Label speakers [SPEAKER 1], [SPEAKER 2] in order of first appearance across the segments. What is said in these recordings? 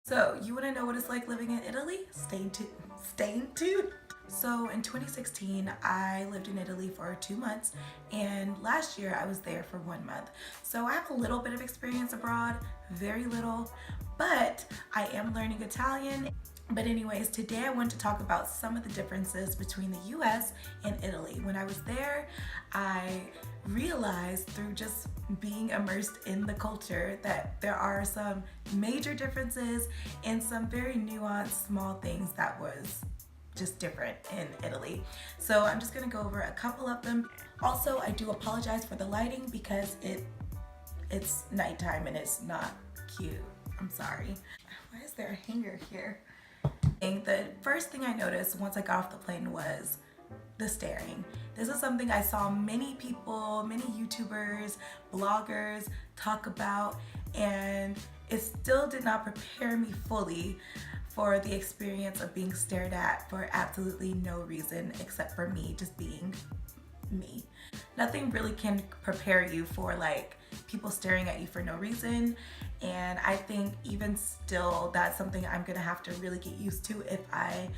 [SPEAKER 1] So, you want to know what it's like living in Italy? Stay tuned. So, in 2016, I lived in Italy for 2 months, and last year I was there for 1 month. So, I have a little bit of experience abroad, very little, but I am learning Italian. But anyways, today I want to talk about some of the differences between the US and Italy. When I was there, I realized through just being immersed in the culture that there are some major differences and some very nuanced small things that was just different in Italy. So I'm just gonna go over a couple of them. Also, I do apologize for the lighting because it's nighttime and it's not cute. I'm sorry. Why is there a hanger here? And the first thing I noticed once I got off the plane was the staring. This is something I saw many people, many YouTubers, bloggers talk about, and it still did not prepare me fully for the experience of being stared at for absolutely no reason except for me just being me. Nothing really can prepare you for like people staring at you for no reason, and I think even still that's something I'm gonna have to really get used to if I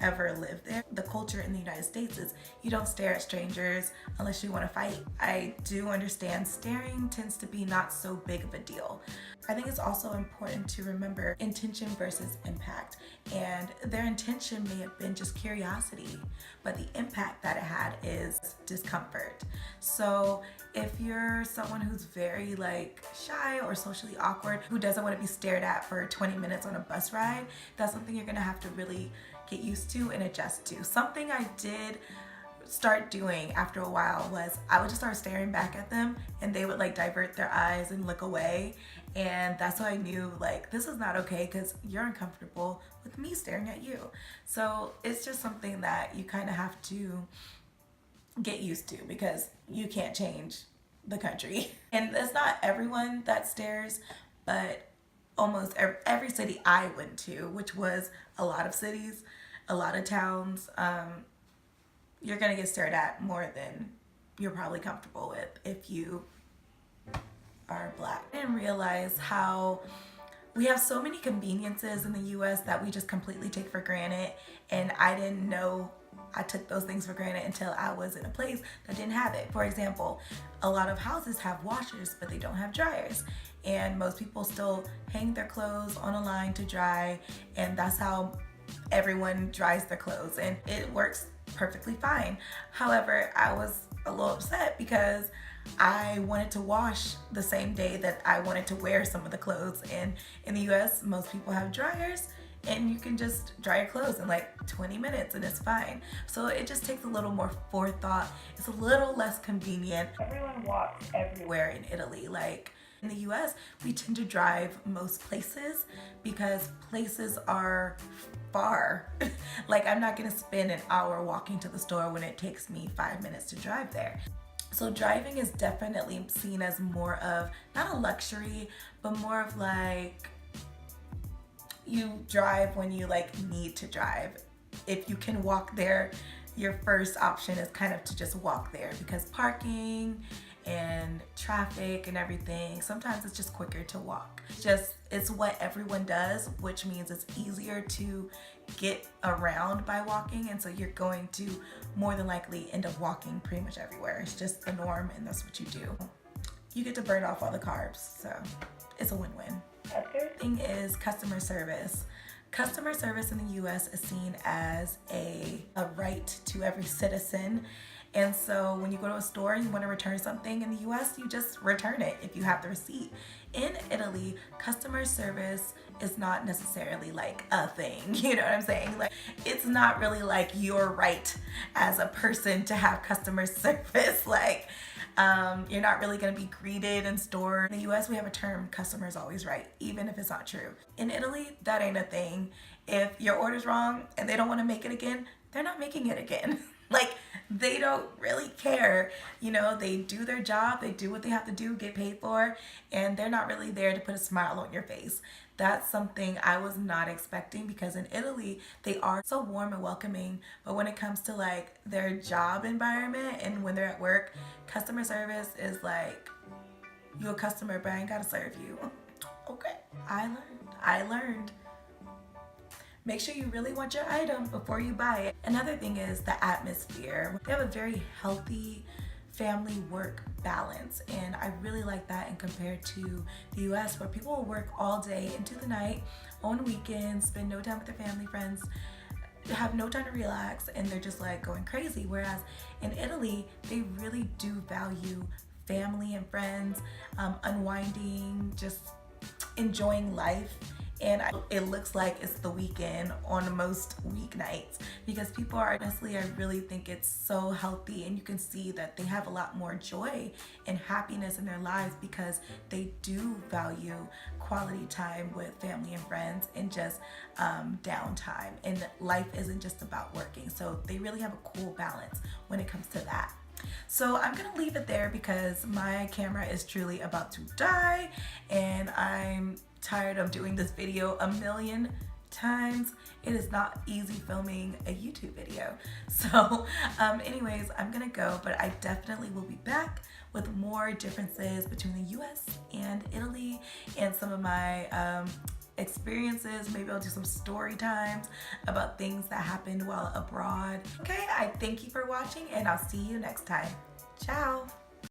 [SPEAKER 1] ever live there. The culture in the United States is you don't stare at strangers unless you want to fight. I do understand staring tends to be not so big of a deal. I think it's also important to remember intention versus impact, and their intention may have been just curiosity, but the impact that it had is discomfort. So if you're someone who's very like shy or socially awkward, who doesn't want to be stared at for 20 minutes on a bus ride, that's something you're gonna have to really get used to and adjust to. Something I did start doing after a while was I would just start staring back at them and they would like divert their eyes and look away, and that's how I knew like this is not okay because you're uncomfortable with me staring at you. So it's just something that you kind of have to get used to because you can't change the country. And it's not everyone that stares, but almost every city I went to, which was a lot of cities, a lot of towns, you're gonna get stared at more than you're probably comfortable with if you are black. I didn't realize how we have so many conveniences in the US that we just completely take for granted, and I didn't know I took those things for granted until I was in a place that didn't have it. For example, a lot of houses have washers, but they don't have dryers. And most people still hang their clothes on a line to dry, and that's how everyone dries their clothes, and it works perfectly fine. However, I was a little upset because I wanted to wash the same day that I wanted to wear some of the clothes, and in the US most people have dryers and you can just dry your clothes in like 20 minutes and it's fine. So it just takes a little more forethought. It's a little less convenient. Everyone walks everywhere in Italy. Like in the US, we tend to drive most places because places are far. Like I'm not gonna spend an hour walking to the store when it takes me 5 minutes to drive there. So driving is definitely seen as more of, not a luxury, but more of like, you drive when you like need to drive. If you can walk there, your first option is kind of to just walk there because parking and traffic and everything, sometimes it's just quicker to walk. It's what everyone does, which means it's easier to get around by walking, and so you're going to more than likely end up walking pretty much everywhere. It's just the norm and that's what you do. You get to burn off all the carbs, so it's a win-win. A third thing is customer service. Customer service in the US is seen as a right to every citizen. And so when you go to a store and you want to return something in the US, you just return it if you have the receipt. In Italy, customer service is not necessarily like a thing, you know what I'm saying? Like it's not really like your right as a person to have customer service. Like you're not really going to be greeted in stores. In the US, we have a term, customer's always right, even if it's not true. In Italy, that ain't a thing. If your order's wrong and they don't want to make it again, they're not making it again. Like they don't really care. You know, they do their job, they do what they have to do, get paid for, and they're not really there to put a smile on your face. That's something I was not expecting because in Italy, they are so warm and welcoming, but when it comes to like their job environment and when they're at work, customer service is like, you a customer, but I ain't gotta serve you. Okay. I learned make sure you really want your item before you buy it. Another thing is the atmosphere. They have a very healthy family work balance, and I really like that, and compared to the US where people will work all day into the night on weekends, spend no time with their family, friends, have no time to relax, and they're just like going crazy. Whereas in Italy, they really do value family and friends, unwinding, just enjoying life. And it looks like it's the weekend on most weeknights because people are, honestly, I really think it's so healthy, and you can see that they have a lot more joy and happiness in their lives because they do value quality time with family and friends and just downtime, and life isn't just about working. So they really have a cool balance when it comes to that. So I'm gonna leave it there because my camera is truly about to die, and I'm tired of doing this video a million times. It is not easy filming a YouTube video. So anyways, I'm gonna go, but I definitely will be back with more differences between the US and Italy and some of my experiences. Maybe I'll do some story times about things that happened while abroad. Okay, I thank you for watching, and I'll see you next time. Ciao.